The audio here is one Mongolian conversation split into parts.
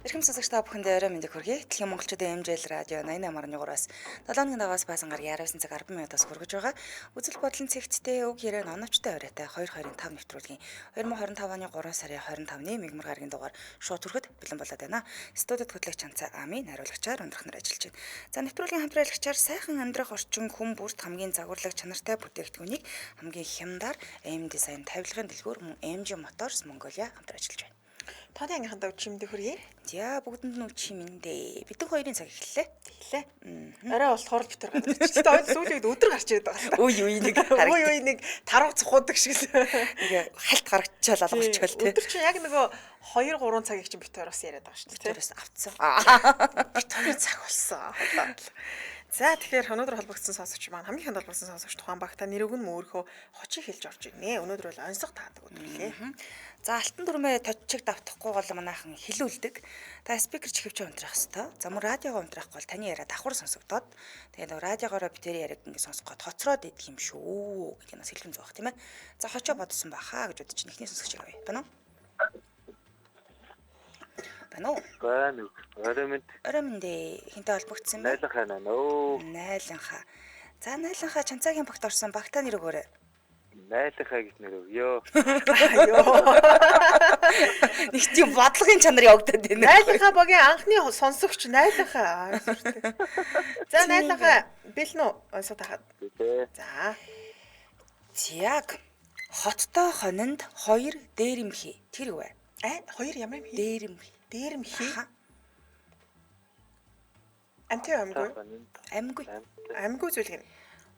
Эрхэм сонсогч та бүхэндээ орой мэндийг хүргэе. Дэлхийн монголчуудын MJL радио 88.3-аас 7-ны дагаас баасан гараг 19 цаг 10 минутаас хүргэж байгаа. Үзэл бодлон цэгцтэй үг ярээ оновчтой оройтой 225 нэвтрүүлгийн 2025 оны 3 сарын 25-ны мигмар гарагийн дугаар шууд хүрэхэд бэлэн болоод байна. Студид хөтлөгч Чанцаа Ами найруулагчаар өндрөх нар ажиллаж байна. За нэвтрүүлгийн хамтраалагчаар сайхан амьдрах орчин хүн бүрт хамгийн загварлаг чанартай бүтээгдэхүүнийг хамгийн хямдар M design тавилгын дэлгүүр мөн MJ Motors Mongolia хамтран ажиллаж байна. Таны ангийнхандаа үчимдээ хүргэе. За бүгдэнд нь үчимэндээ. Бидэн хоёрын цаг эхэллээ. Орой болохоор битэр гадагч. Тэгээд сүүлээд өдөр гарч ирээд байгаа. Үе нэг таруу цухуудаг шиг л. Ингээ хальт гаргачаал алгачаал тий. Өдөр чинь яг нөгөө 2-3 цагийг чинь битэр бас яриад байгаа шүү дээ. Битэрээс авцсан. Битэр цаг болсон. За тэгэхээр өнөөдөр холбогдсон сонсогч маань хамгийн ихэнд холбогдсон сонсогч тухайн багта нэр өгн мөөрхөө хочиг хэлж орж ирнэ. Өнөөдөр бол онцгой таадаг өдөр лээ. За алтан дүрмээ точиг давтахгүй бол манайхан хилүүлдэг. Та спикер чихвч унтрах хэвээр. За мөн радиогоо унтрахгүй бол таны яриа давхар сонсогдоод тэгээд радиогоороо битэр яриаг ингээ сонсгоод хоцроод идэх юм шүү гэдэг нь бас хэлхэн зөөх тийм ээ. За хочоо бодсон бахаа гэж бодож ихний сонсогч явъя. Байна уу? Байна. Ороймондээ хинтээ холбогдсон бэ? Найланхаа нөө. Найланхаа. За найланхаа Чанцаагийн багт орсон багтаа нэр өгөөрэй. Найланхаа гэж нэр өгөө. Нэг тийм бодлогын чанар явагдаад байна. Найланхаа багийн анхны сонсогч Найланхаа. За Найланхаа бэлэн үү? Онцгой тахад. За. Яг хоттой хонинд хоёр дээрэмхий. Тэр юу вэ? Хоёр ямар юм хий? Дээрэмхий. Амтай амгүй зүйл гэнэ.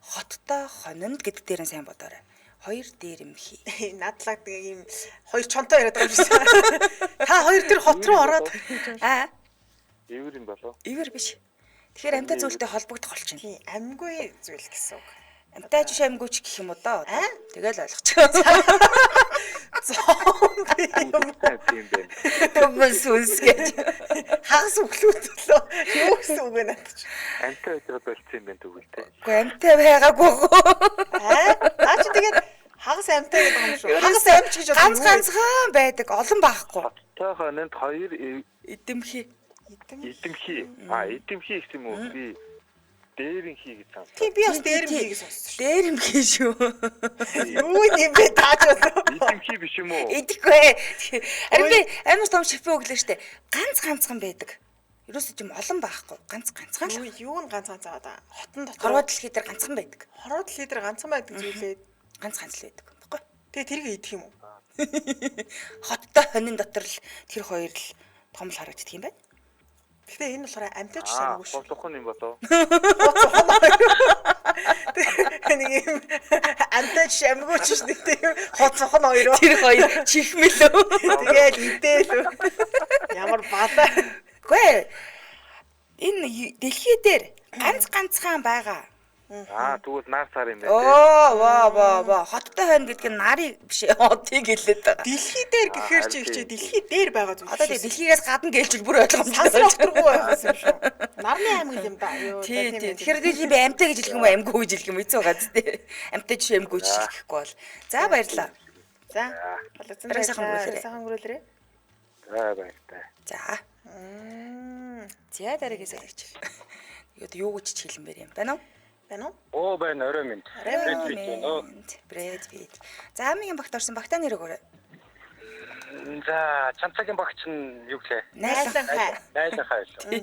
Хоттой хонинд гэдэг дээр нь сайн бодоорой. Хоёр дээрэмхий. Надлаг ийм хоёр чонтой яриад байгаа юм шиг. Та хоёр тэр хот руу ороод Ивэр юм болов? Ивэр биш. Тэгэхээр амтай зүйлтэй холбогдох болчихно. Тийм, амгүй зүйл гэсэн үг. Амтай жиш амгүйч гэх юм уу доо. Тэгэл ойлгочих. Зомби юм Тийм бэ. Төгөөс үнсгэж. хагас өглөөд лөө юу гэсэн үг вэ надад чи. Амтай байгаад болцсон юм байна төгөлтэй. Уу амтай байгаагүй. Наа чи тэгээд хагас амтай гэдэг юм шүү. Хагас амч гэж ганцхан байдаг. Олон байхгүй. Хоттой хонинд хоёр Эдэмхий. эдэмхий. Эдэмхий гэсэн юм уу? Би дээрэнхий гэж сонссон. Тийм би бас дээрэмхий гэж сонссон шүү. Дээрэмхий шүү. Юу юм бэ тааж байна. Эдэмхий биш юм уу? Идэхгүй. Харин би амар том шипэ өглөө штэ. Ганцхан байдаг. Ерөөсөө тийм олон байхгүй. Ганцхан л. Юу нь ганцхан цаад байгаа. Хотон дотор Хорвоо дэлхий дээр ганцхан байдаг. хороо дэлхий дээр ганцхан байдаг зүйлээ Ганцхан л байдаг. Баггүй. тэгээ тэрийг идэх юм уу? Хоттой хонин дотор л тэр хоёр л том л харагддаг юм байна. Гэхдээ энэ болохоор амтай ч самгүй шүү. Хоцохон юм болов? Нэг юм амтай ч самгүй ч шүү дээ. Хоцохон хоёр. Тэр хоёр чихмэлөө. Тэгээд идээл. Ямар балаа. Гүй. Энэ дэлхий дээр ганцхан байгаа. Тэгвэл нар сар юм байна. Оо. Хоттой хонь гэдэг нь нарыг биш хотыг хэлээд байгаа. Дэлхий дээр гэхээр чи ихчээ дэлхий дээр байгаа зүйл. Одоо тэгээ дэлхийгээс гадна гэлжүүл бүр ойлгомжтой. Сансар окторгүй байсан юм шүү. Нарны аймаг юм да. Юу Тийм. Тэгэхээр би амтай гэж хэлэх юм уу, амгүй гэж хэлэх юм эцүү байгаа зү. Амтай ч амгүй ч хэлэхгүй бол. За баярлалаа. За. Болоцсон сайхан гөрөлрээ. Баяртай. За. За дараагаас хэлж. Юу гэж хэлмээр юм байна уу? Байна уу? Оо байна орой минь. Брэд Питт. За амигийн багт орсон багтаа нэр өгөөрэй. За Чанцаагийн багч нь юу гэлээ? Найланхаа. Найланхаа шүү.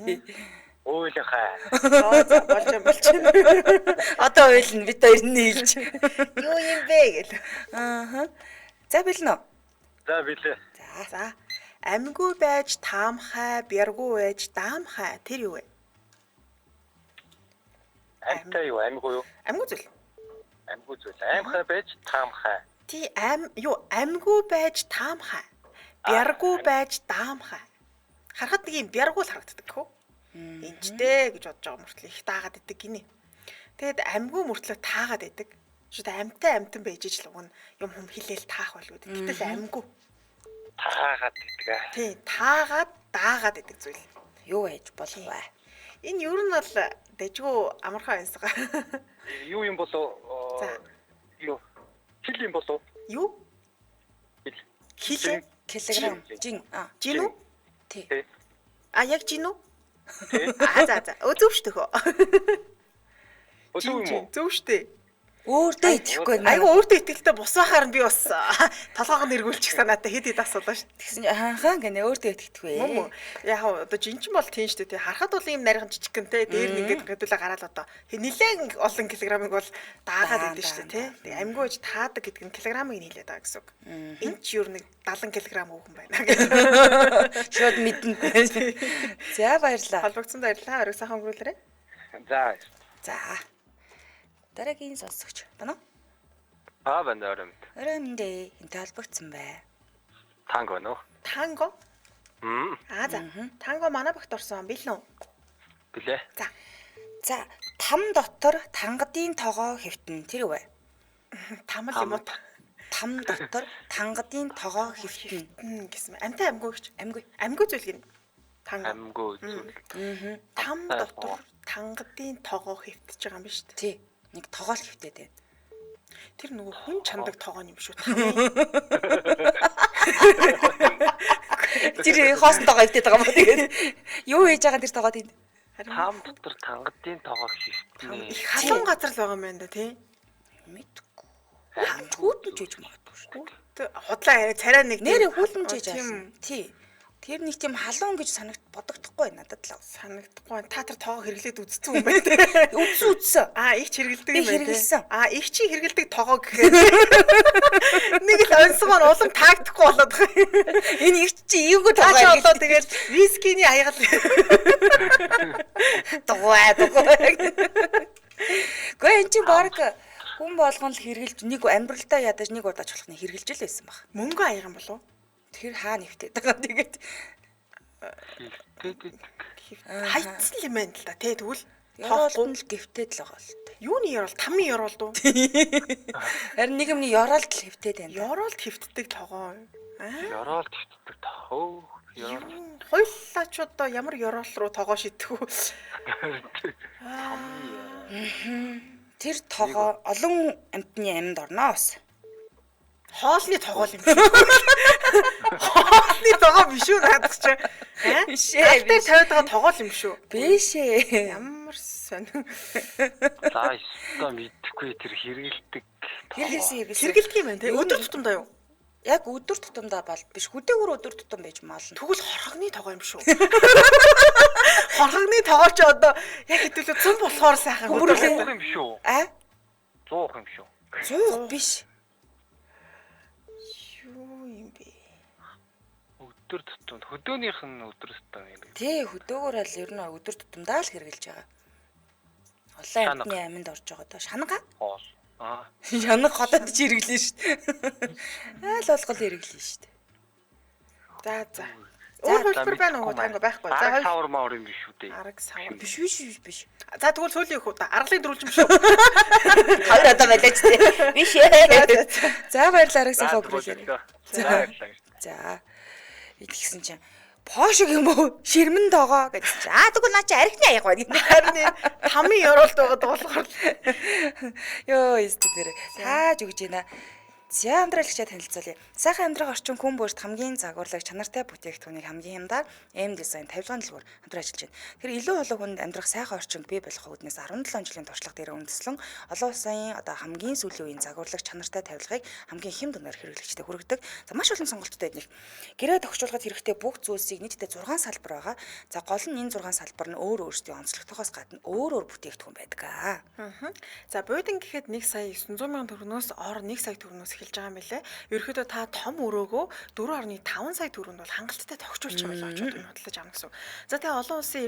Ойлонхаа. Болж. Одоо ойлно бид хоёр нийлж. Юу юм бэ гэл. За билнэ үү? За билээ. За. Амгүй байж таамхай, бяргүй байж даамхай. Тэр юу вэ? Амтай юу? Амгүй юу? Амгүй зүйл. Амгүй зүйл. Аимхай байж таамхай. Тий амгүй байж таамхай. Бяргүй байж даамхай. Харахад нэг юм бяргүй л харагддаг хөө. Энчтэй гэж бодож байгаа мөртлөө их таагаад идэг гинэ. Тэгэд амгүй мөртлөө таагаад идэг. Шүд амтан байж ижил уг нь юм хилээл таах болгүй. Гэтэл амгүй. Таагаад идэг. Тий, таагаад даагаад идэг зүйл. Юу байж болох вэ? Энэ ер нь бол дэжгүй амархан амьсгаа. Юу юм болов? За. Юу? Хил юм болов? Юу? Килограмм. Жин. Жин үү? Тий. Яг жин үү? За. Зөв шүү дээ хөө. Өдөө юм уу? Зөв шүү дээ. Өөртөө итгэхгүй байна. Айгу өөртөө итгэлтэй босоохаар нь би бас толгоог нь эргүүлчих санаатай хэд асуулаа шүү. Тэгсэн чинь хаанхаа гэнэ өөртөө итгэдэггүй. Мөн. Яг одоо жинчин бол тийм шүү дээ. Харахад бол ийм нарийн жижигхэнтэй дээр нь ингээд гэдүүлээ гараад одоо нилээн олон килограммыг бол даагаад идэв шүү дээ тий. Амгүй ээж таадаг гэдэг нь килограммыг нийлээд байгаа гэсэн үг. Энд ч юу нэг 70 кг хүүхэн байна гэж. Шууд мэднэ. За баярлаа. Холбогдсон баярлалаа. Орой сайхан өнгөрүүлээрэй. За. Дараагийн сонсогч байна уу? Байна орой. Орой мэндэ энтэй холбогдсон бай. Танго нөө. Танго? За. Танго манай багт орсон билүү? Билээ. За, там дотор тангадын тогоо хэвтэн тэр үү? Там л юм уу? Там дотор тангадын тогоо хэвтэн гэсэн. Амтай амгүй гэж. Амгүй зүйл гин. Танго. Амгүй зүйл. Там дотор тангадын тогоо хэвтэж байгаа юм биш үү? тий. Нэг тогоол хэвтээд байна. Тэр нөгөө хүн чамдаг тогоо юм шүү. Тэр хоосон тогоо хэвтээд байгаа юм уу тэгээд юу хийж байгаа тэр тогоо тийм. Там дотор тангадын тогоо шиштнэ. Их халуун газар л байгаа юм байна да тий. Мэдгүй. Хүүтэн жиж магадгүй шүү. Худлаа царай нэг нэрээ хүүтэн жиж авсан. Тий. Тэр нэг тийм халуун гэж бодогдохгүй надад л. Санагдахгүй. Та тэр тоогоо хэрэглээд үзсэн юм байна. Үзсэн. Их ч хэрэглэдэг юм байна. Хэрэглэсэн. Их чи хэрэглэдэг тоогоо гэхээр нэг л онсон маань улам таагдахгүй болоод байгаа. Энэ их чи эвгүй Таач тогоо болоо тэгээд вискиний аягал Гэхдээ эн чинь баг хүн болгон л хэрглэж нэг амьдралдаа ядаж нэг удаач болох нь хэрглэж л байсан баг. мөнгө аяга юм болов? Тэр хаа нэвтээд байгаа тэгээд хайцсан юм байна л да тий тэгвэл Ёроолд нь л гэвтээд л байгаа л та. Юуны ёроол? Тамийн ёроол дуу. Харин нэг юмны ёроолд л хэвтээд байна. Ёроолд хэвтдэг тогоо. Ёроолд хэвтдэг тохоо. Хоёулаачууд одоо ямар ёроол руу тогоо шидэх үү? Тэр тогоо олон амтны амьд орноос. Хоолны тогоо юм шүү. Хоолны тогоо биш үү надад чи. Бишээ. Тэр тавиад байгаа тогоо юм шүү. Бишээ. Ямар сонин. За ёстой мэдхгүй тэр хэрэгэлдэг. Хэрэгэлдэг юм байна те. Өдөр тутамдаа юу? Яг өдөр тутамдаа бол биш. Хүдээгүүр өдөр тутам байж маална. Тэгвэл хорхогны тогоо юм шүү. Хорхогны тогоо ч одоо яг хэдүүлээ зам болохоор сайхан Хөмөрлөх юм шүү. 100 юм шүү. 100 биш. Юу юм бэ? Өдөр тутамд хөдөөнийх нь өдөр тутам юм. Тий, хөдөөгөр л ер нь өдөр тутамдаа л хэрглэж байгаа. Олон амтны амьд орж байгаа доо. Шанага? Хоол. Шанаг хотод ч хэрэглэн шүү дээ. Айл болгол хэрэглэн шүү дээ. За. Өөр хөлбөр байна уу? Танго байхгүй. За хоёр савар маар юм биш үү дээ. Арга савар. Биш. За тэгвэл сүүлийн их удаа аргалын дөрвөлжим шүү. Хоёр одоо байлаач дээ. Биш ээ. За баярлалаа сайхан өгүүлээ. За. Идэлсэн чинь Пошиг юм уу? Ширмэн тоогоо гэсэн чи. Тэгвэл наа чи архины аяг байна. Харин тамийн ёроолт байгаа болохоор. Йоо, өстө тэр. Тааж өгж байна. За амдраалагчаа танилцуулъя. Сайхан амьдрах орчин хүн бүрт хамгийн загварлаг чанартай бүтээгдэхүүнийг хамгийн хямдаар M design 50 дэлгүүр хамтран ажиллаж байна. Тэр илүү олон хүнд амьдрах сайхан орчинд бий болох үүднээс 17 жилийн туршлага дээр үндэслэн олон улсын одоо хамгийн сүүлийн үеийн загварлаг чанартай тавилгыг хамгийн хямд үнээр хэрэглэгчдэд хүргэдэг. За маш олон сонголттой эднийх. Гэрээ тохижуулахад хэрэгтэй бүх зүйлсийг нийтдээ 6 салбар байгаа. За гол нь энэ 6 салбар нь өөр өөрсдийн онцлогтойгоос гадна өөр бүтээгдэхүүн байдаг аа. За буудан гэхэд 1 сая 900 мянган төгрөгнөөс ор 1 сая төгрөгнөөс эхэлж байгаа юм билэ. Ерөнхийдөө та том өрөөгөө 4.5 сая төгрөгөнд бол хангалттай тохижуулж байгаа мөлий очоод энэ бодлож авна гэсэн. За тэгээ олон улсын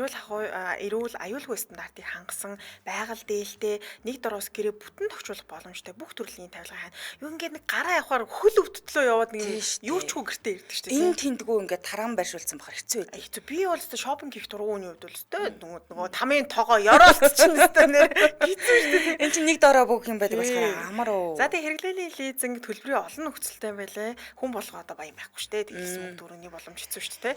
эрүүл аюулгүй стандартыг хангасан байгаль дээлтэй нэг дороос гэрээ бүтэн тохижуулах боломжтой бүх төрлийн тавилга хаана. Юу ингээд нэг гараа явахаар хөл өвдөтлөө яваад нэг юу ч хүү гэртээ ирдэг шүү дээ. Энэ тэндгүү ингээд таран байршуулсан бахар хэцүү байдаг. Хэцүү. Би бол өстой шопинг хийх дургууны хувьд бол өстой нөгөө тамийн тоогоо ёроолт чинь өстой нэр хэцүү шүү дээ. Энд чинь нэг дороо бүгд юм байдаг болохоор амар уу. За тэгээ хэрэглээний лизинг нэг төлбөрийн олон нөхцөлтэй юм байлээ. Хүн болго одоо баян байхгүй шүү дээ. Тэгэлсэн мөнгө дөрөвний боломж хэцүү шүү дээ.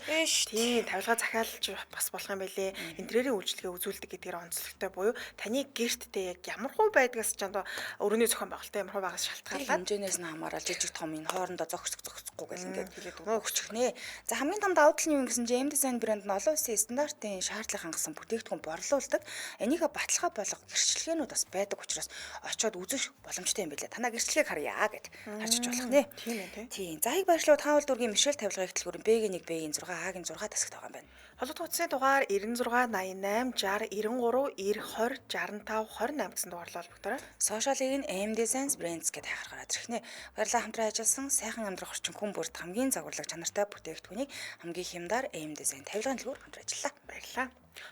Тийм, тавилга захиалж бас болох юм байлээ. Интерьерийн үйлчлэгээ үзүүлдэг гэдгээр онцлогтой буюу таны гэрттэй яг ямар хуу байдгаас ч одоо өрөөний зохион байгуулалттай ямар хуу байгаас шалтгаалаад хэмжээнээс нь хамаарал жижиг том энэ хоорондоо зогсохгүй гэл ингээд хэлээд өгчихнэ. За хамгийн том давуу тал нь юу гэсэн чинь M-Design брэнд нь олон улсын стандартын шаардлагыг хангасан бүтээгдэхүүн борлуулдаг. Энийг баталгаа болгох гэрчлэгээнүүд бас байдаг учраас очиод үзэх боломжтой юм билээ. Танаа гэрчлэгийг харъя гэд харж иж болох нэ. тийм ээ. Тийм. За их баярлалаа. Таавал дүүргийн Мишель тавилгын хөтөлбөрийн B-гийн 1, B-гийн 6, A-гийн 6 тасагт байгаа юм байна. Холбогдох утасны дугаар 96 88 60 93 90 65 28 гэсэн дугаар холбогдорой. Сошиалыг нь M-Design Brands гэдээ хайхаар гараад ирэх нэ. Баярлалаа хамтран ажилласан сайхан амьдрах орчин хүн бүрт хамгийн загварлаг чанартай бүтээгдэхүүнийг хамгийн хямдар M-Design тавилгын дэлгүүр хамтран ажиллаа. Баярлалаа.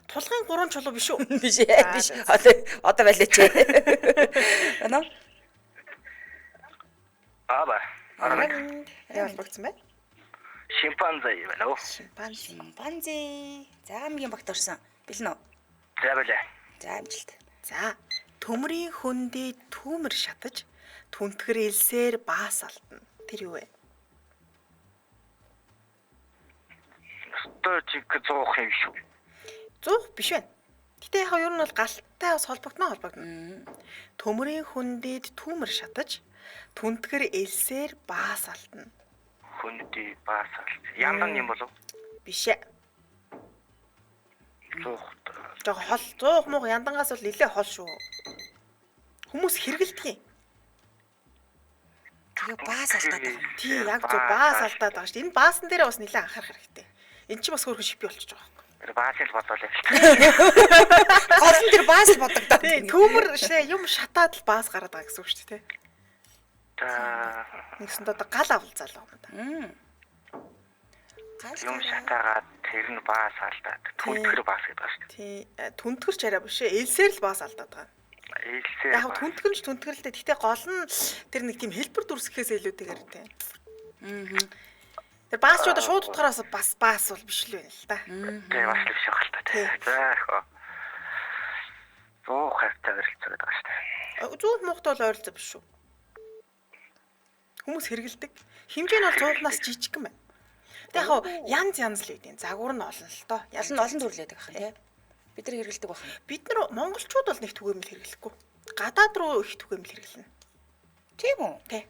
Тулгын 3 чулуу биш үү? Биш. Одоо байлаач. Анаа. Аба. Яа болгоцсон бэ? Шимпанзе байна уу? Шимпанзе. За хамгийн багт орсон. Бэлэн үү? За байлаа. За амжилт. За, төмрийн хөндөд түүмэр шатаж, түнтгэр элсээр баас алдна. Тэр юу вэ? Өстөө чиг зуух юм шүү. Зуух биш байна. Гэтэ яг ер нь бол галтай бас холбогдно. Төмрийн хөндөд түүмэр шатаж, түнтгэр элсээр баас алдна. Хүндий баасал. Яндан юм болов? Биш ээ. Зуух. Жог хол зуух муу яндангаас бол нилээ хол шүү. Хүмүүс хэрэгэлдэг юм. Тэгээ баас алдаад байгаа юм. Тий, яг зөв баас алдаад байгаа шүү дээ. Энэ баасан дээр бас нилээ анхаарах хэрэгтэй. Энд чинь бас хөөрхөн шипи болчихж байгаа юм. Тэр баасал бодлоо. Голон дээр баас л бодогдоод. Тий, түүмэр юм шатаад л баас гараад байгаа гэсэн үг шүү дээ. Нэгсэнд одоо гал авалцаа л байна да. Юм шатаагаад тэр нь баас алдаад түнтгэр баас гэдэг байна шүү дээ. Тий, түнтгэрч арай биш ээ. Элсээр л баас алдаад байгаа. Элсээр. Яг түнтгэрч түнтгэрлээ. Гэхдээ гол нь тэр нэг тийм хэлбэр дүрсгэхээс илүүтэйгээр тий. Тэр баасчуудаа шууд утгаараас бас баас бол биш л байна л да. Тий, бас л биш байгаа л та. За яах. Зуух хайртай ойролцоо гэдэг байна шүү дээ. Зүүн муухтай бол ойролцоо биш шүү. Хүмүүс хэрэгэлдэг. Хэмжээ нь бол зуухнаас жижиг юм байна. Тэг яг янз л үүдийн загвар нь олон л доо. Олон төрлөөд байгаа юм тий. Бид нар хэрэгэлдэг байна. Бид нар монголчууд бол нэг түгээмэл хэрэглэхгүй. Гадаад руу их түгээмэл хэрэглэнэ. Тийм үү? Тий.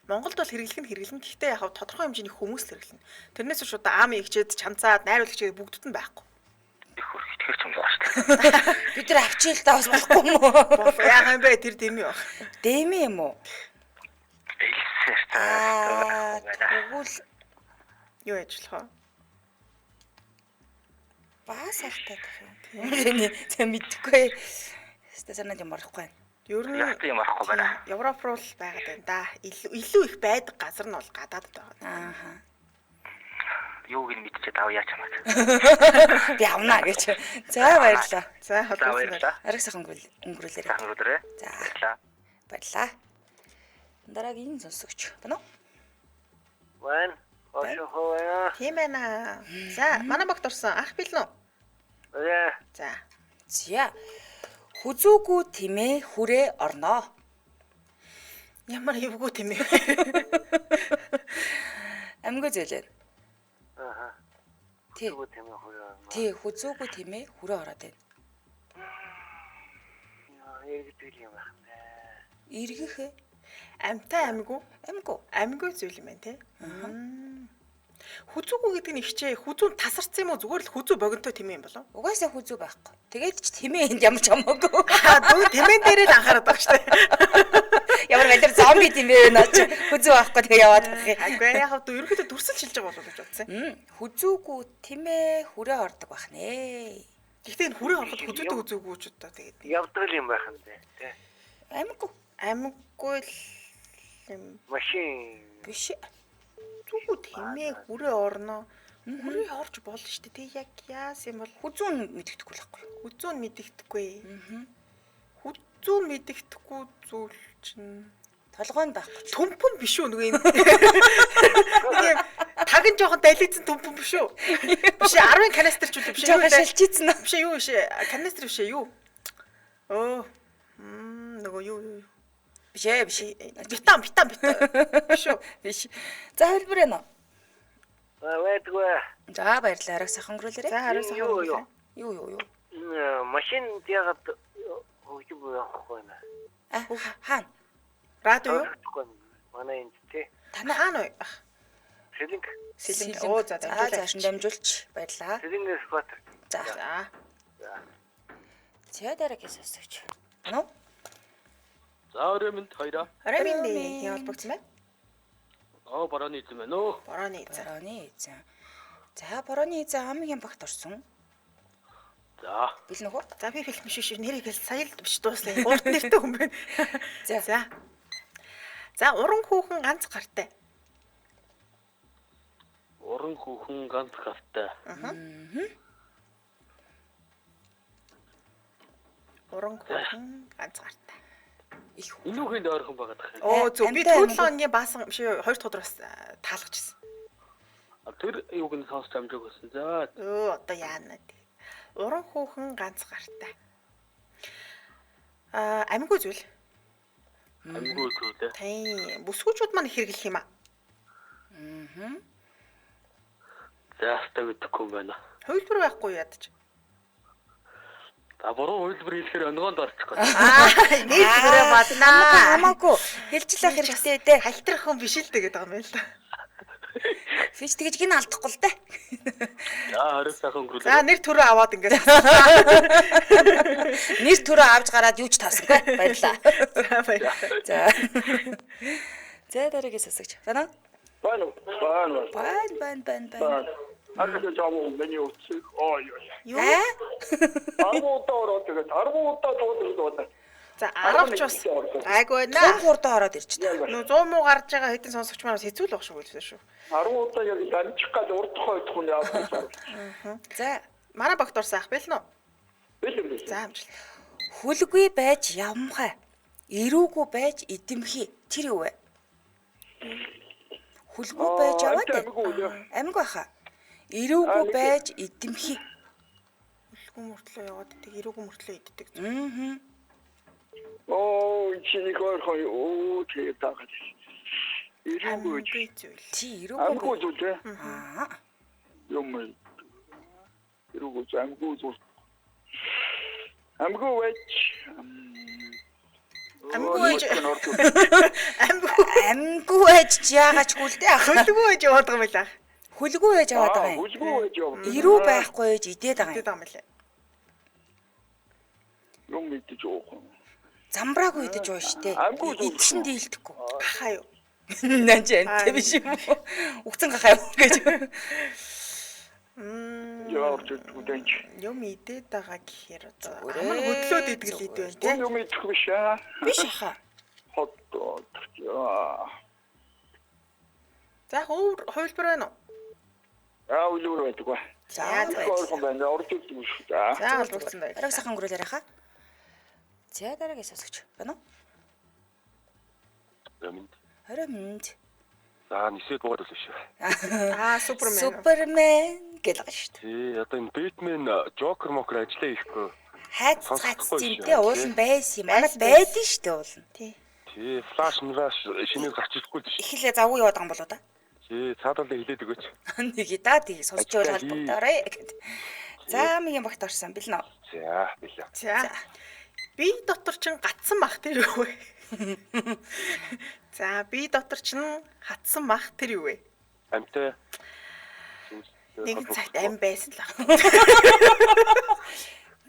Монголд бол хэрэглэн. Гэхдээ яг тодорхой хэмжээний хүмүүс л хэрэглэнэ. Тэрнээс ч удаа ам игчээд чанцаад найруулагчид бүгдд нь байхгүй. Их хөр итгэж юм байгаа шүү дээ. Бид нар авчил та бас болохгүй юм уу? Яах юм бэ? Тэр дэми баг. Дэми юм уу? Элсээр Тэгвэл юу ажиллах вэ? баас алдаад байна. Тэг мэдхгүй. Стационарт юм орохгүй байна. Ер нь яг тийм арахгүй байна. Европ руу л байгаад байна да. Илүү их байдаг газар нь бол гадаадд байгаа. Ааха. Юуг нь мэдчихээд авъя чамаа. Би авнаа гэж. За баярлалаа. За баярлалаа. Ариг сайхан өнгөрүүлээрэй. Сайн өдрөө. За Баярлалаа. баярлалаа. Дараагийн сонсогч байна уу? Ван. Ошохоо. тийм байна. За манай багт орсон ах билнэ үү? За. За. Хүзүүгүү тимээ хүрээ орноо. Ямар эвгүй тийм ээ. Амгүй зээлээ. Аха. Тий. Тэмээ хүрээ. Тий, хүзүүгүү тимээ хүрээ ороод байна. Иргэдэг юм байна. Иргэх ээ. Амтай амгүй. Амгүй Зүйл юм байна те. Хүзүүгүү гэдэг нь ихчээ. Хүзүүн тасарсан юм уу? Зүгээр л хүзүү богинтой тэмээ юм болов? угаасаа хүзүү байхгүй. Тэгээд ч тимээ энд ямар ч хамаагүй. Дүү тэмээ дээр л анхаарат байгаа шүү дээ. Ямар байлэр зомби тимээ наач хүзүү байхгүй тэгээ яваад байх юм. Агай яг хав ерөөхдөө дүрсэл шилж байгаа болов гэж бодсон. Хүзүүгүү тимээ хүрээ ордог байх нэ. Гэхдээ энэ хүрээ ороход хүзүүтэй хүзүүгүүч удаа тэгээд Явдаг юм байх юм дээ. Тэ. амгүй л юм Машин. Биш. зүгүү тэмээ хүрээ орно. Хүрээ орж болно шүү дээ. Тэг яг яас юм бол Хүзүүн мэддэхгүй л байхгүй. хүзүүн мэдэгдэхгүй. Хүзүүн мэдэгдэхгүй зүйл чинь Толгойн байхгүй. төмпөн биш үү нөгөө юм. Нэг тагын жоохон далицсан төмпөн биш үү? Биш 10 канистр ч үү биш Жохоо шилжижсэн нь. Биш юу биш канистр биш юу? Нөгөө юу Биш ээ. Битам. Биш үү? Биш. За хэлбэр ээ нөө. Байдгүй. За баярлалаа. Арга сайхан өнгөрүүлээрэй. За хариу сайхан өнгөрүүлээ. Юу. Машин ягаад хөөж явахгүй юм. Хаана? Радио юу? Манай энд тий. Таны хаана вэ? Сэлэнг. Оо за зааш нь дамжуулч баярлалаа. Сэлэнгээс бат. За. За дараагийн сонсогч. Нөө. За өрөөмөнд хоёроо. Оройн юм холбогдсон байна. Борооны эзэн байна уу? Борооны эзэн. Борооны эзэн. За борооны эзэн хамгийн багт орсон. За. Бил нөхөө. За би хэлэх биш шүү. Нэрийг л сая л биш дуусна. Урд нэртэй хүн байна. За. За уран хүүхэн ганц гартай. Уран хүүхэн ганц гартай. Уран хүүхэн ганц гартай. Их Инүүхэнд ойрхон байгаа дах. Оо зөв би түрүү хоногийн баасан биш 2 дахь өдөр бас таалгачихсан. Тэр юуг нь сонсч амжааг болсон. За. Одоо яана тий. Уран хүүхэн ганц гартай. Амьгүй зүйл. Амьгүй зүйлээ. Тийм. Бүсгүүчүүд маань их хэрэглэх юм аа. За стаг өгөхгүй юм байна. Хувилбар байхгүй ядаж. За буруу хувилбар хэлэхээр онгоонд орчих гээд. Нэг хэрэг баднаа. Хамаагүй. Хэлжлэх хэрэгтэй дээ. Хальтрах хүн биш л тэгээд байгаа юм байна л да. Фич тэгж гин алдахгүй л дээ. За хариу сайхан өнгөрүүлээ. За нэр төрөө аваад ингээд. Нэр төрөө авч гараад юу ч таасангүй. Баярлаа. За баярлалаа. За. За дараагийн сонсогч. За нөө. Байна. Байн. Арга жоо миний утсыг. Ой. Юу? 10 удаа ороод тэгээд 10 удаа дуудаад. За 10 ч бас айгүй Том наа. хурдаа ороод ирч та. Нөө 100 муу гарч байгаа хэдэн сонсогч маань хэцүү л баг шүү үлсэн шүү. 10 удаа яг дамжих гал урдх хойдох нь яасан. За. Манай багт орсон ах бэл нөө. Бэлэн. За амжилт. Хүлгүй байж явмхай. Ирүүгүй байж идэмхий. Тэр юу вэ? Хүлгүй байж яваад. Амьгүй хаа. Ирүүгүй байж идэмхий. Хүлгүй мөртлөө яваад идэг, ирүүгүй мөртлөө иддэг. Оо чи хой оо чи тагад. Ирүүгүй зүйл. Чи ирүүгүй. зүйл. Аа. Юм. Ирүүгүй амгүй зүйл. Амгүй байж Амьгүй байж яагачгүй л дээ ах. Хүлгүй байж яваад байгаа юм байна. Хүлгүй байж яваад байгаа юм. Хүлгүй байж яваад. Ирүү байхгүй байж идээд байгаа Идээд юм. байгаа юм лээ. Юм идэж явах. Замбраагүй идэж байгаа шүү дээ. Амьгүй зүйл. Идшин дийлдэхгүй. Хаа юу? Наач антай биш юм уу? Угцэн гахаа юу гэж. Яарч үдэнч. Юм идээд байгаа гэхээр одоо Зүгээр. амар хөдлөөд идэгэл идвэн тий. Юм идэх биш аа. Биш хаа. Хот яа. За хувилбар байна уу? Аа үлүүр байдаг ба. За. Гол байна. Орж ирдэг юм шүү. За. За холбогдсон байна. Арга сайхан өнгөрүүлээрэй хаа. За дараагийн сонсогч байна уу? Өрөөмөнд. Хоромд. За нисээд буугаад байсан шүү. Супермен. Супермен гэл байгаа шүү дээ. Тий, одоо энэ Бэтмен, Жокер мокер ажиллаа ихгүй. Хайцгац зинтэй уул нь байсан юм. Манайд байдсан шүү дээ уул нь. Тий. Тий, флаш шинээр гарч ирэхгүй л шүү. Ихлэ завгүй яваад байгаа юм болоо да. Тий, цаадалаа хилээд өгөөч. Нэг даа тийг сонсч ойлгоод бүгдээрээ гэд. За хамгийн багт орсон бил нөө. За, билээ. За. Би дотор чинь гатсан мах тэр юу вэ? За, би дотор чинь хатсан мах тэр юу вэ? Амтай. Нэгэн цагт ам байсан л ах.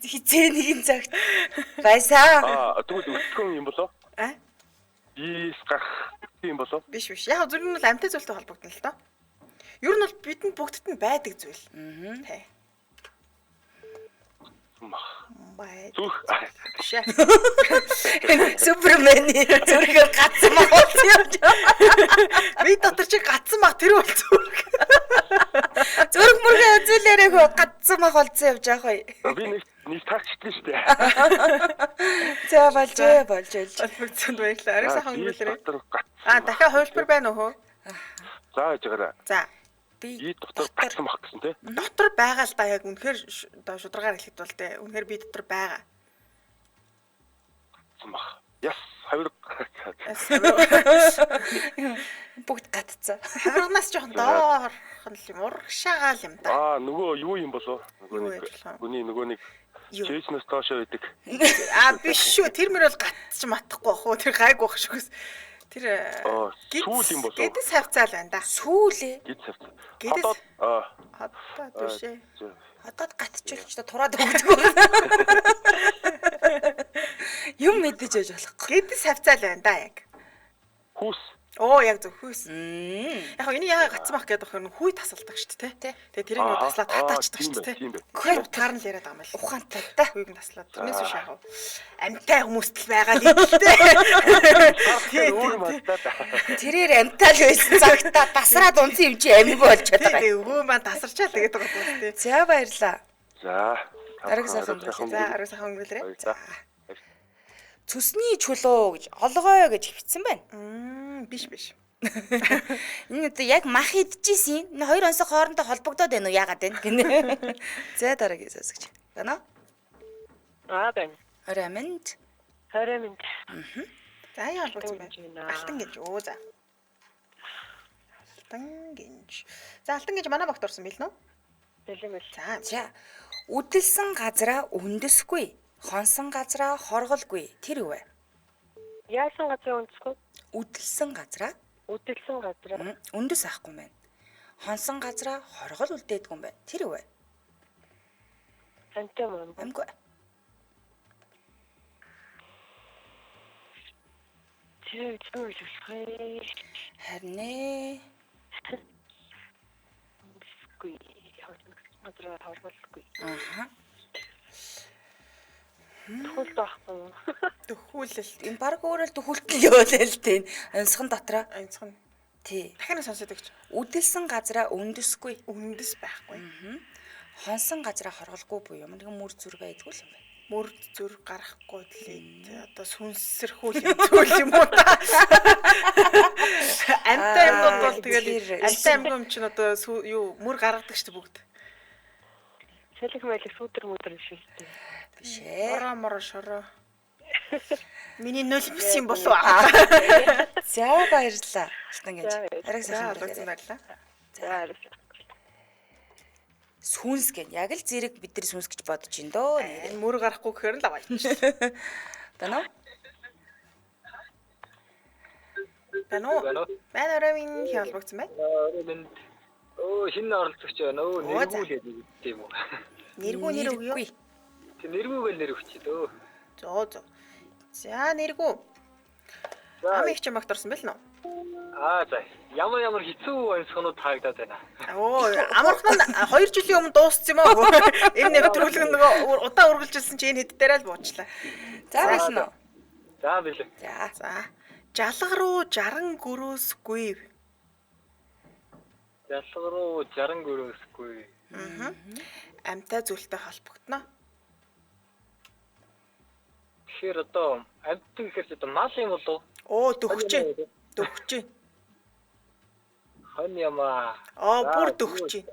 Хизээ нэгэн цагт байсан. Тэгвэл өсгөн юм болоо? А? Бис гарах юм болоо? Биш. Яг зөв нь бол амтай зүйлтэй холбогдно л доо. Ер нь бол бидэнд бүгдд нь байдаг зүйл. Тий. Мах. Бай. Зүх. Биш. Супермений зүрхээр гацсан мах болсон юм. Би дотор чи гацсан мах тэр бол зүрх. Зүрх мөргөө үзүүлээрээ хөө гацсан мах болсон явж байгаа хөө. Би нэг тагчдээ шүү дээ. За болж. Холбогдсонд баярлалаа. Арай сайхан өнгөрүүлээрэй. Гацсан. Дахиад хувилбар байна уу хөө? За яагаад. За. Би дотор гацсан мах гэсэн тий. Дотор байгаа л да яг үнэхээр одоо шударгаар хэлэхэд бол те үнэхээр би дотор байгаа. Гацсан мах. Яс хоёр. Бүгд гатцсан. Хаврагнаас жоохон доорх юм урагшаагаал юм да. Нөгөө юу юм болоо? Юу яж болох Нөгөө нэг Юу? Чэйснээс доошоо байдаг. Биш шүү. Тэр мөр бол гатч матахгүй бах уу? Тэр гайг бах шүүс. Тэр сүүл юм болоо. Гэдэс хавцаал байна да. Сүүлээ. Гид савц. Гэдэс Хотод төшөө. Одоо гатчихвч та тураад өгдөг байна. Юм мэдэж яж болохгүй. Гэдэс хавцаал байна да яг. Хүүс. Оо яг зөв хүйс. Яг хоо энэ яга гацсан бах гэдэг нь хүй тасалдаг шүү дээ. Тэгээ тэрийг нөө таслаад татаачдаг шүү дээ. Хүйг таар нь л яриад байгаа юм байна. Ухаантай та. Хүйг нь таслаад. Тэрнээс үш яах вэ? Амтай хүмүүст л байгаа л юм л дээ. Тэрээр амтаал байсан цагта тасраад унсан юм чи амиг болчиход байгаа. Тэгээ өвөө маань тасарчаа тэгээд байгаа юм дээ. За баярлаа. За. Дараагийн сайхан өнгөрүүлээ. За арга сайхан өнгөрүүлээ. За. Цүсний чулуу гэж олгоо гэж хвцсэн байна. Биш. Энэ одоо яг мах идчихсэн. Энэ хоёр онцог хоорондоо холбогдоод байна уу? Яагаад вэ гинэ? За дараагийн сонсогч. Байна уу? Байна. Хоромд. За яа болчихсон бэ? Алтан гинж. Оо за. Алтан гинж манай багт орсон билнэ үү? Бэлэн. За. Үдэлсэн газараа өндөсгүй. Хонсон газараа хорголгүй. Тэр юу вэ? Яасан газар өндөсгүй? Үдэлсэн газараа өндөс авахгүй юм байна. Хонсон газараа хоргол үлдээдгүй юм байна. Тэр юу вэ? Амтай юм. Амгүй. Тэр зүйл Харин ээ. өндөсгүй. Газар хорголгүй. Аха. Тохиолд байхгүй. Төхүүлэлт. Энэ баг өөрөө төхөлтөл яваалаа л дээ. Ансхан дотроо. Анцхан. Тий. Дахин сонсоод өгч. Үдэлсэн газараа өндөсгүй. Өндөс байхгүй. Хонсон газараа хорголгүй буюу нэг мөр зүрг байдгүй юм байна. Мөр зүр гарахгүй тэлээд одоо сүнсэрхүүл юм зүйл юм уу та? Амтай юмнууд бол тэгэл амтай юм чинь одоо юу мөр гаргадаг шүү дээ бүгд. Сэлэх мэлэх сүүдэр мүдэр шүү дээ. Биш ээ. Мороо шороо. Миний нулимс юм болов аа. За баярлалаа. Алтан гэж. Ариг сайхан баярлалаа. За. Сүнс гэн. Яг л зэрэг бид нар сүнс гэж бодож ин дөө. Энэ мөр гарахгүй гэхээр л аваач. Тано? Байна оройн хялбагцсан бай. Шинэ оролцогч байна. Нэргүүл гэдэг юм уу? Нэргүү нэр өгөө. Тэг нэргүүгээл нэр өгчээ дөө. Зөө. За нэргүү. Амигч магт орсон байл нь. За. Ямар хэцүү онцгонууд таагдаад байна. Оо, амархан 2 жилийн өмнө дууссан юм аа. Энэ нэвтрүүлэг нөгөө удаа үргэлжилсэн чи энэ хэд дээрээ л буучлаа. За байна уу? За билээ. За. Жалга руу 60 гөрөөсгүй. Ялга руу 60 гөрөөсгүй. Амтай зүйлтэй холбогдно. Тэгэхээр одоо амьтан гэхээр одоо мал юм болов? Оо, дөхөж. Хон ямаа. Бүр дөхөж.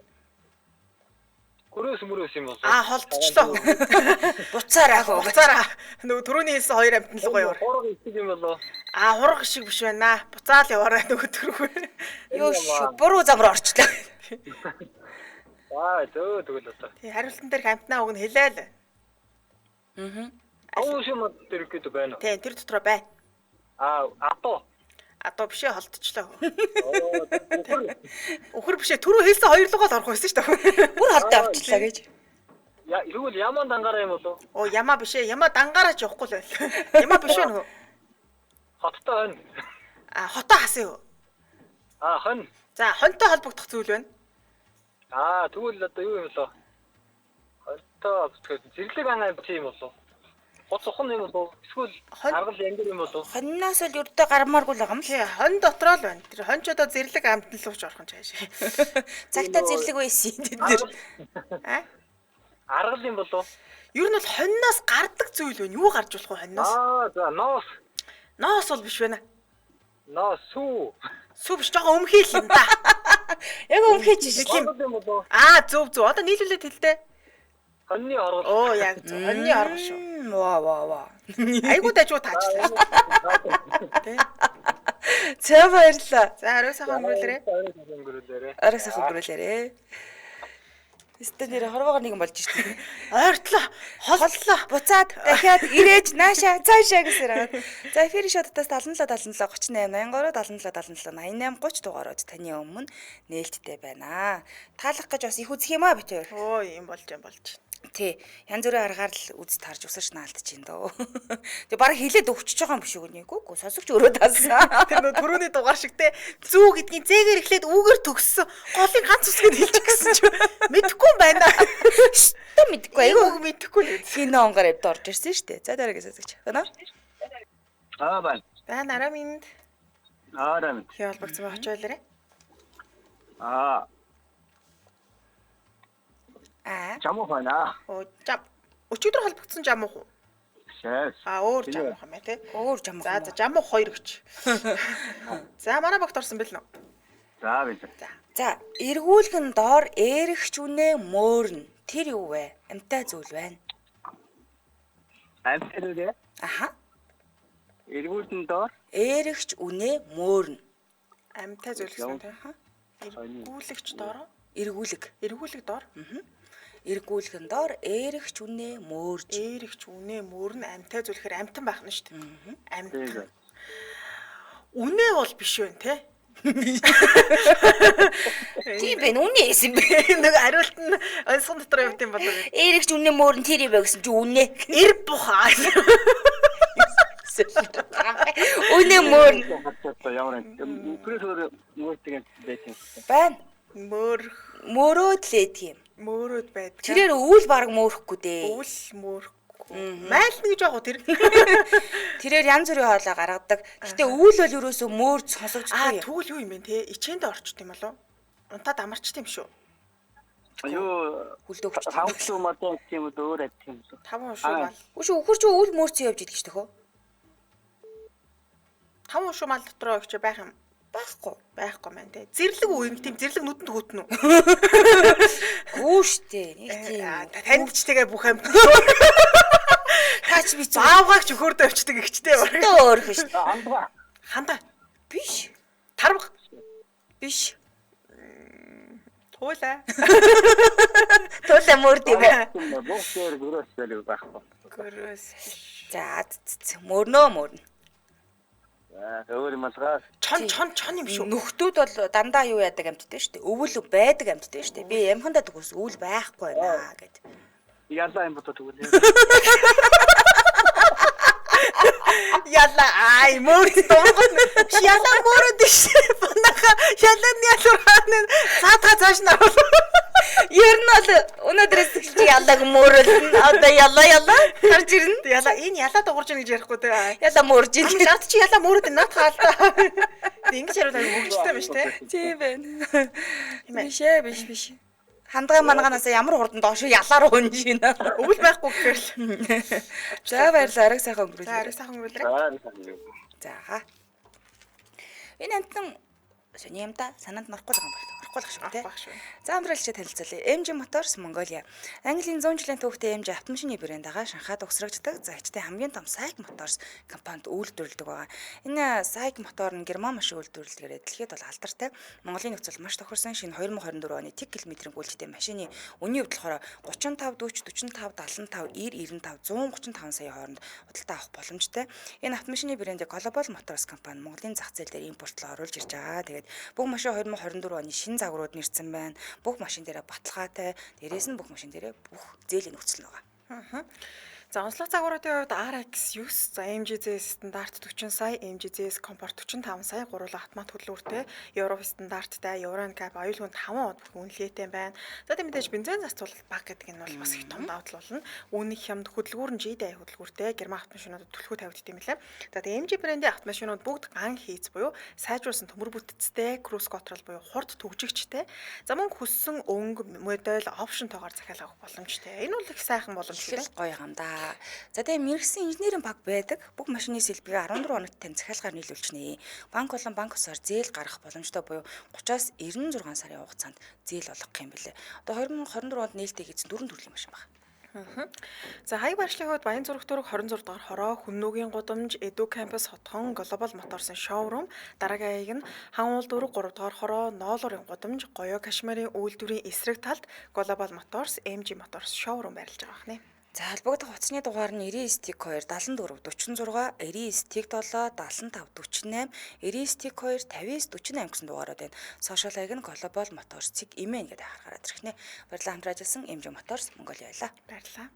Гөрөөс юм болов? Холдчихлоо. Буцаараа. Нөгөө түрүүний хэлсэн хоёр амтан л гоё. Хураг их юм болов? Хураг шиг биш байна. Буцаал яваарай нөгөө түрүү. Юу шүү. Буруу зам руу орчлоо. Тэгвэл одоо. Тий, хариултан дээр амтнаа уг нь хэлээл. Аушим дээр гэдэг байна уу? Тий, тэр дотроо бай. Одоо бишээ холдчихлоо. Өхөр бишээ түрүү хэлсэн хоёр лугаал орох байсан шүү дээ. Бүр холдоо авчлаа гэж. Ирүүл ямаа дангаараа юм болов? Ямаа бишээ. Ямаа дангаараач явахгүй л байл. Ямаа биш үү нөгөө? Хоттой байна. Хотоо хасаа юу? Хон. За, хонтой холбогдох зүйл байна. Тэгвэл одоо юу юм болов? Хоттой зэрлэг ан амт юм болов? Хоцхон юм болов? Эсвэл аргал янгир юм болов? Хонноос л өрдөө гармааргүй л байгаа юм л. Тий, хон дотроо л байна. Тэр хон ч одоо зэрлэг амтан л ууч орхон чааш. Цагтаа зэрлэг байсан тэд нэр. Аргал юм болов? Ер нь бол хонноос гардаг зүйл байна. Юу гарч болох вэ хонноос? За, ноос. Ноос бол биш байна. Ноос сүү. Сүү биш жоохон өмхийл юм да. Яг өмхийж шээ. Зөв. Одоо нийлүүлээд хэлдэ. Хоньны оргол. Оо яг зөв. Хоньны оргол шүү. Ваа. Айгуу дажгүй таачлаа. Тэ. За баярлаа. За орой сайхан өнгөрүүлээрэй. Арай сайхан өнгөрүүлээрэй. Эсвэл нэр хорвоогоор нэгэн болж штеп. Ойртлоо, холлоо. Буцаад дахиад ирээж нааша цаашаа гэсээр байгаа. За эфирийн шоудаас 77 38 83 77 77 88 30 дугаарууд таны өмнө нээлттэй байна. Таалах гэж бас их үзэх юм аа битээр. Оо юм болж. Тий. Янз бүрийн аргаар л үз тарж усарч наалдаж байна дөө. Тэг баг хилээд өгчөж байгаа юм биш үү нэггүй. Сонсогч өрөө таасан. Тэр нөө түрүүний дугаар шиг те зүү гэдгийг зээгээр эхлээд үүгээр төгссөн. Голын ганц усгээд хэлчих гэсэн чи мэдэхгүй юм байна. Та мэдгүй айгүй мэдэхгүй л үз. кино онгоор эвд орж ирсэн шүү дээ. За дараагийн сонсогч. Өнөө. Бай. Нараа минь Рамин. хий холбогдсон байх ойлорой. Чамуу байна. Оо жам. Өчигдөр холбогдсон жам уу? Шээс. Өөр жам уу юм байна те. Өөр жам. За жам уу 2 гэж. За манай багт орсон бэл нөө. За би. За эргүүлгэн доор эрэгч үнэ мөөрн. Тэр юу вэ? Амтай зүйл байна. Амтэрээ. Аха. Эргүүлэн доор Эрэгч үнэ мөөрн. Амтай зөвлөсөн те. Эргүүлэгч доор. Эргүүлэг доор. Эргүүлгэн доор эрэгч үнэ мөөрж. Эрэгч үнэ мөрн амтай зөвлөхөр амтан байх нь шүү дээ. Амтан. Үнэ бол биш вэ те. Тийм бэ үнэ эсэм бэ. Нэг хариулт нь онцгой дотор явт юм болов. Эрэгч үнэ мөөрн тэр юм бэ гэсэн чи үнэ. Эр бухаа. Үнэ мөөрн. Ямар юм. Түрээс нүгтэйг байтин. Байна. Мөрөөд лээ тийм. Мөрөөд байдаг. Тэрээр өвөл баг мөөрөхгүй дээ. Өвөл мөөрөхгүй. Майлна гэж байгаа тэр. Тэрээр янз бүрийн хоолой гаргадаг. Гэтэ өвөл бол ерөөсөө мөөрж сонсогдчихгүй. Тэгвэл юу юм бэ те? Ичээнд орчт юм болов? Унтаад амарчт юм шүү. Аюу Хүлдөгч. 5 модон тийм үү өөр адь тийм үү? 5 шүү мал. Үгүй өхөр чи өвөл мөөрцөн явж идэх ч төхөө. 5 шүү мал дотроо өгч байх юм. Байхгүй маань те. Зэрлэг үү юм тийм зэрлэг нүдэнд хөтнө үү? Гүү штэ. Нэг тийм. Танд ч тэгээ бүх юм. Таач би заавгаач өхөрдөө авчдаг ихчтэй байна. өөр хөш. Хандаа. Биш. Тарбах. Биш. Туулаа. Туулаа мөрд юм байна. Бохоор гөрөөс байлгүй байхгүй. Гөрөөс. За мөрнөө. Өөр юм алгаа. Чон юм шүү. Нөхдүүд бол дандаа юу яадаг амьтдээ штэ. Өвөл байдаг амьтдээ штэ. Би ямхандаа төгс өвөл байхгүй байна гэд. Ялла юм бото тэгвэл. Ялла ай мөрд тонгон. Ялла мөрд ш. Банаха ялланы ялуурханы цаатга цааш наруу. Ер нь бол өнөөдрөөс эхэлж яллаг мөрөлн. Одоо ялла гарч ирнэ. Ялла энэ ялла дуурж ийн гэж ярихгүй те. Ялла мөрж ийн. Наад чи ялла мөрөд наад хаалта. Ингэж яриулаа хөвгчтэй байна ш те. Тийм байна. Биш. Хандгай манганаас ямар хурдан доош ялаар уун шина. Өвөл байхгүй гэхээр л. За баярлалаа. Арай сайхан өнгөрүүлээ. За арай сайхан өнгөрүүлээ. За. Энэ амтан сони юм да санаанд норохгүй байгаа юм байна. Орохгүйх шүү те. За амралчаа танилцуулъя. MG Motors Mongolia. Английн 100 жилийн түүхтэй MG автомашины брэндага Шанхайд угсрагддаг. За хэвчтэй хамгийн том SAIC Motors компанид үйлдвэрлэдэг байгаа. Энэ SAIC мотор нь герман машин үйлдвэрлэдгээр дэлхийд бол алдартай. Монголын нөхцөл маш тохирсон шинэ 2024 оны тэг км гүйлттэй машины үнийн хувьд болохоор 35 40 45 75 90 95 135 сая хооронд худалдаа авах боломжтой. Энэ автомашины брэндийг Global Motors компани Монголын зах зээл дээр импортлоо оруулж ирж байгаа. Тэгээд бүх машин 2024 оны шинэ загварууд нэрсэн байна. Бүх машин дээрээ баталгаатай. Дээрээс нь бүх машин дээрээ бүх зээлийн нөхцөл байгаа. За онцлог загваруудын хувьд RX 9, за MGZS стандарт 40 сая, MGZS Comfort 45 сая гуруула автомат хөдөлгөөртэй, Euro стандарттай, Euro NCAP аюулгүйн 5 удаа үнэлгээтэй байна. За тийм мэдээж бензин зарцуулалт баг гэдэг нь бол бас их том давуу тал болно. Үүний хямд хөдөлгүүр нь GDI хөдөлгөөртэй герман автомашинуудад төлхөө тавигддаг юм лээ. За тийм MG брендийн автомашинууд бүгд ган хийц буюу сайжруулсан төмөр бүтцтэй, cruise control буюу хурд түгжигчтэй. За мөн хүссэн өнгө, модель, опшн тоогоор захиалах боломжтой. Энэ бол их сайхан боломж шүү дээ. Гоё юм да. За тэгээ мэрэгсэн инженерийн баг байдаг. Бүх машины сэлбэрийг 14 хоногт тань захиалгаар нийлүүлчихнэ. Банк болон банк усаар зээл гаргах боломжтой буюу 30-аас 96 сарын хугацаанд зээл олгох юм билээ. Одоо 2024 онд нээлттэй хийсэн 4 төрлийн машин байна. За хаяг барьшлын хувьд Баян зүрх дүүрэг 26 дугаар хороо Хүннүүгийн гудамж Edu Campus хотхон Global Motors-ын шоурум дараагийн хаяг нь Хангуул дүүрэг 3 дугаар хороо Ноолорын гудамж Гоёо Кашмирын үйлдвэрийн эсрэг талд Global Motors MG Motors шоурум байрлаж байгаа хэрнээ. За холбогдох утасны дугаар нь 99 стик 2 74 46 99 стик 7 75 48 99 стик 2 59 48 гэсэн дугаарууд байна. Сошиал хаяг нь Global Motors цэг имэн гэдэг харахаараа зэрэгнэ. Баярлалаа хамт ажилласан MG Motors Mongolia байлаа. Баярлалаа.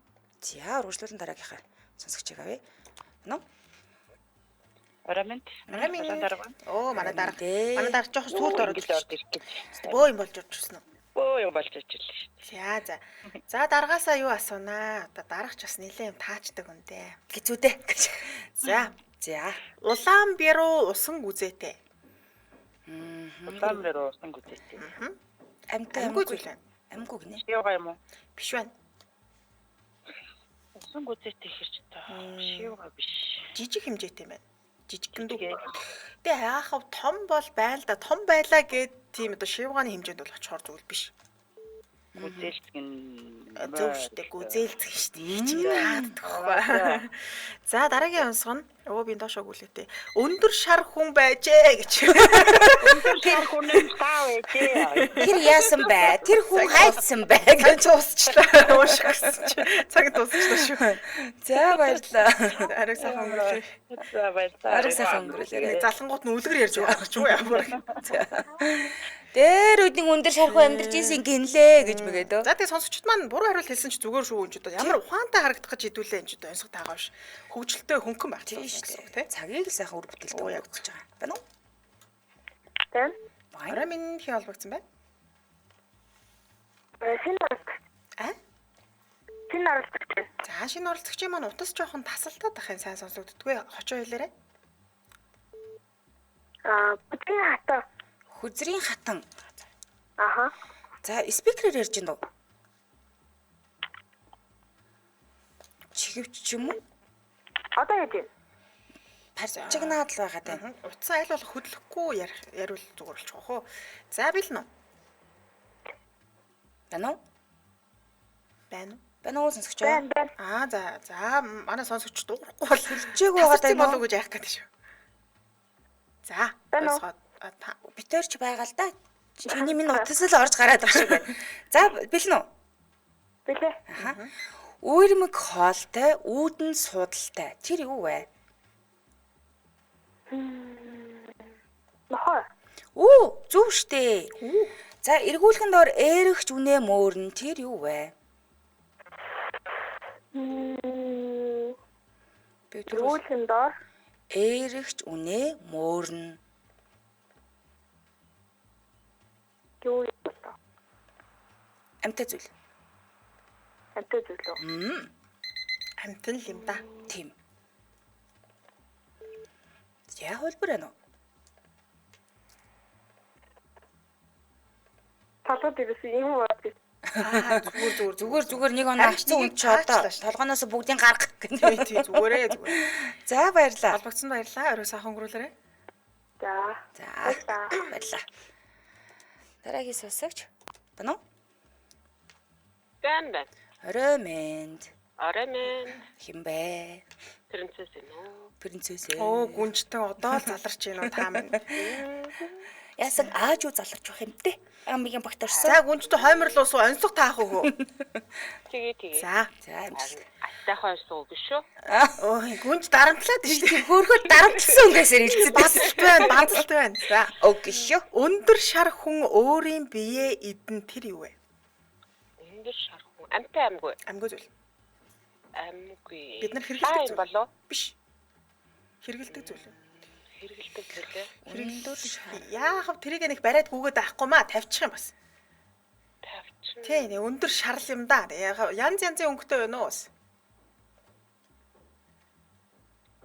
За үргэлжлүүлэн дараагийнхаа сонсогчийг авъя. Нөө. Орамент. Оо манай дарга. Дээ. Манай дарга жоох сүүлд ороод орж ирэх гэж. бөө юм болж ирчихсэн үү? Бөө юм болж ирлээ шүү дээ. За даргаасаа юу асуунаа? Одоо даргач бас нэлээд юм таачдаг үндэ. Гэцүүдээ. За. За. Улаан бяруу усан гүзээтэй. Улаан дээр уусан гүзээтэй. Амтай Амгүй зүйл байна. Амгүй гинэ. Шивга юм уу? Биш байна. Усан гүзээтэй хэрч та. Шивга биш. Жижиг хэмжээтэй юм байна. Жижигхэн дүү. Тэ яахав том бол байл да. Том байлаа гэд тийм одоо шивгааны хэмжээнд бол очихоор зүйл биш. Гүзээлцгэн Зөв штэ гүзээлцэх штэ. Чи тааддаг хөө. За дараагийн онцгой нь би доошоо гүлээтэй. Өндөр шар хүн байжээ гэж. тэр хүнээс тав ээжээ. Тэр яасан бай? Тэр хүн хайцсан бай гэж Уусчлаа. Уушгасан чи. Цаг дуусчлаа шүү. За баярлалаа. Ариг сайхан өнгөрөөлөө. За баярлалаа. Арга сайхан өнгөрөөлөө. Залангууд нь үлгэр ярьж байгаа ч юу ямар. Дээр үдний өндөр шархуу амьдарч ийсэн гинлээ гэж мэгээд өө. За тэгээ сонсогчд маань буруу хариулт хэлсэн ч зүгээр шүү энэ ч одоо ямар ухаантай харагдах гэж хэдүүлээ энэ ч одоо онцгой таагаа биш. Хөгжилтэй хөнгөн байх Тийм гэсэн шүү үг дээ. Цагийг л сайхан үр бүтээлтэй Оо, яг өгч байгаа. Байна уу? Тэн. Бай. Орой минь хий холбогдсон байна. Аа? Шинэ оролцогч. За шинэ оролцогчийн маань утас жоохон тасалдаад ах юм сайн сонсогддгүй. Хочоо хэлээрэй. Бүтгэн хата. Хүзрийн хатан. Аха. За спикерээр ярьж байна уу? Чихвч ч юм уу? Одоо яаж вэ? Парчигнаад л байгаа тань. Утсан аль болох хөдлөхгүй яриул зүгээр болчих واخ. За билнэ үү? Байна уу? Байна уу? Байна уу сонсогч аа? Аа за манай сонсогч дуурахгүй бол Хүлжээг байгаа даа болов нөө. гэж яах гэдэг шүү. За. Байна уу? Битэрч байгаа л да. Чиний минь утас л орж гараад байгаа шиг байна. За бэлэн үү? Билээ. Аха. Үүрмэг хоолтой, үүдэн суудалтай. Тэр юу вэ? Нохоо. Үү, зөв штэ. За эргүүлхэн доор ээрэгч үнэ мөөрн. Тэр юу вэ? Үүлэн доор Ээрэгч үнэ мөөрн. юу юм бэ? Амтай зүйл. Амтай зүйл үү? амтэн л юм да. Тийм. Яа хөлбөр байна уу? Талууд дэвс юм уу? Аа Зүгээр нэг оноо авсан үн чи одоо толгоноос бүгдийг гаргах гэх. тий зүгээрээ. За баярлаа. Холбогдсон баярлаа. Орой сайхан өнгөрүүлээрэй. За. Баярлаа. Дараагийн сонсогч. Байна уу? Бэн. Орой мэнд. Арамэн. Химбэ? Принцесс нөө. Принцесс. Оо гүнжтэй одоо л заларч гин үү та минь. Яасан ааж юу заларч байх юм те? Амигийн багт орсон. За гүнжтэй хойморлуус онцлог таах уу. Тэгээ. За. амжилт. Аттайхан суу биш үү? Оо гүнж дарамтлаад шүү дээ. Хөөхөл дарамтлсан үгээсээр хэлцээд Базалт байна. За. Окей шүү. Өндөр шар хүн өөрийн биеэ идэн тэр юу вэ? Өндөр шар хүн амтай амгүй. Амгүй зүйл. Амгүй. Бид нар хэрэгэлдэг зүйл болов? биш. Хэрэгэлдэг зүйл. Хэрэгэлдэг зүйлээ. Өндөр шар. Яахав тэрийг нэг бариад гүгээд авахгүй маа тавьчих юм бас. Тавьчих. Тий, нэг өндөр шарл юм да. Янз янзын өнгөтэй байна уу?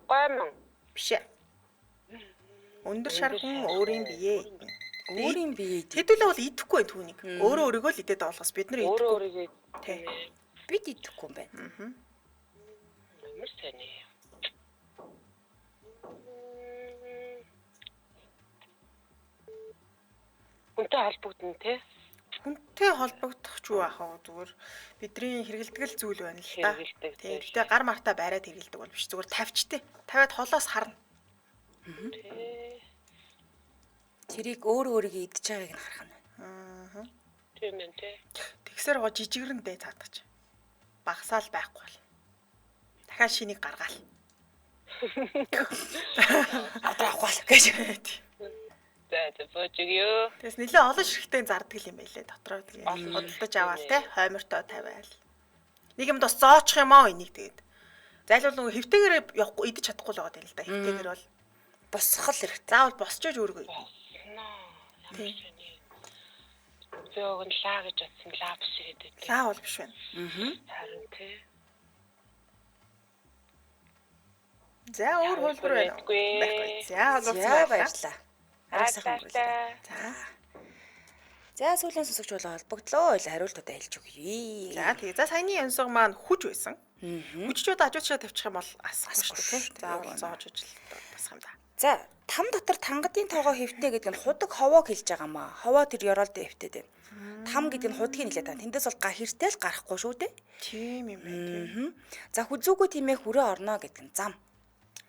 Гомон. Биш ээ. Өндөр шар хүн өөрийн биеэ идэн. Өөрийн бие Хэдүүлээ бол идэхгүй байх түүнийг. Өөрөө өөрийгөө л идээд байгаа болохоос бид нар Өөрөө идэхгүй. өөрийгөө Тий. бид идэхгүй юм байна. ямар сайн ээ. Үнтэй холбогдно те. Хүнтэй холбогдох ч Шүү ах уу зүгээр бидний хэрэгэлдэг зүйл байна л да. Хэрэгэлдэг Тийм. зүйл. Гэтэ гар мартаа байраад хэрэгэлдэг бол биш. Зүгээр тавьчтэй. Тавиад холоос харна. Тэрийг өөрийгөө идж байгааг нь харах нь. Аа. Тийм ээ тий. Тэгсээр гоо жижигрэндээ цаадгач. Багасаал байхгүй бол. Дахиад шинийг гаргаал. Одоо авах гэж. За бочгиё. Тэгээс нэлээ олон ширхтээ зардаг юм байлээ дотроо тэгээ худалдаж аваал те хоймортой тавиал. Нэг юм бас зоочих юм аа энийг тэгээд. Зайлвал нөгөө хэвтэйгээр явахгүй идэж чадахгүй л байгаа юм л да. Хэвтэйгээр бол Босгол хэрэгтэй. заавал босчооч өөргөө. Зөөгн лаа гэж бодсон лаа биш гэдэг. Лаа бол биш байна. Харин тий. За өөр хөлбөр байна. Байхгүй. За За баярлалаа. баярлалаа. Арай сайхан өнгөрүүлээ. За сүүлийн сонсогч болоо холбогдлоо. Хариултуудаа хэлж өгье. За тэгээ. За саяны янсаг маань хүж байсан. Хүччүүд ажуулчаа тавьчих юм бол асахгүй шүү дээ. Заавал зоож ижил басах юм да. За там дотор тангадын тоогоо хэвтээ гэдэг нь худаг ховоог хэлж байгаа маа. Ховоо тэр ёроолд хэвтээд байна. Там гэдэг нь худгийг хэлээд байгаа. Тэндээс бол хэртэл гарахгүй шүү дээ. Тийм юм байна. За хүзүүгүй тиймээ хүрээ орно гэдэг нь зам.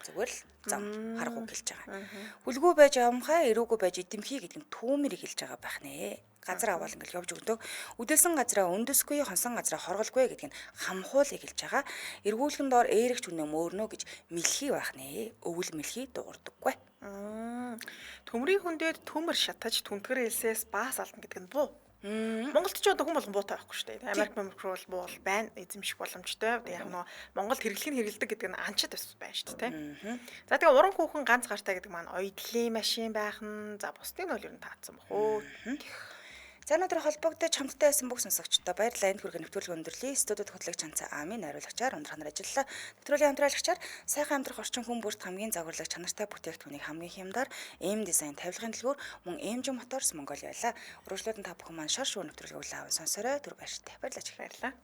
Зүгээр л зам харгуу хэлж байгаа. Хүлгүү байж амхаа, эрүүгүй байж идэмхий гэдэг нь түүмэрийг хэлж байгаа байх нэ. Газар авал ингээл явж өгдөг. Үдэлсэн газараа өндөсгүй, хонсон газараа хорголгүй гэдэг нь хамхуулыг хэлж байгаа. Эргүүлхэн доор ээрэгч үнэ мөөрнө гэж мэлхий байх нэ. Өвөл мэлхий дуурдаггүй. Төмрийн хүндээд төмөр шатаж түнтгэр элсээс баас алдна гэдэг нь буу. Монголд ч одоо хүн болгон буутай байхгүй шүү дээ. Америк руу бол буу байна. Эзэмших боломжтой. Яг нөгөө Монголд хэрэглэдэг гэдэг нь анчид бас байна шүү дээ. За тэгээ уран хүүхэн ганц гартай гэдэг маань оёдлын машин байх нь. За бусдыг нь бол ер нь таацсан бах уу. За өнөөдөр холбогдож хамттай байсан бүх сонсогчдоо баярлалаа. Энд хүргээ нэвтрүүлэг өндөрлөе. Студид хөтлөгч Цанцаа Амийн найруулагчаар ундрахнаар ажиллалаа. Нэвтрүүлгийн хамтраалагчаар сайхан амьдрах орчин хүн бүрт хамгийн загварлаг чанартай бүтээгдэхүүнийг хамгийн хямдар эм дизайн тавилгын дэлгүүр мөн MG Motors Mongolia байлаа. Урагшлууд нь та бүхэн маань шар шүүр нэвтрүүлэг аван сонсорой. Түр баяртай. Баярлалаа.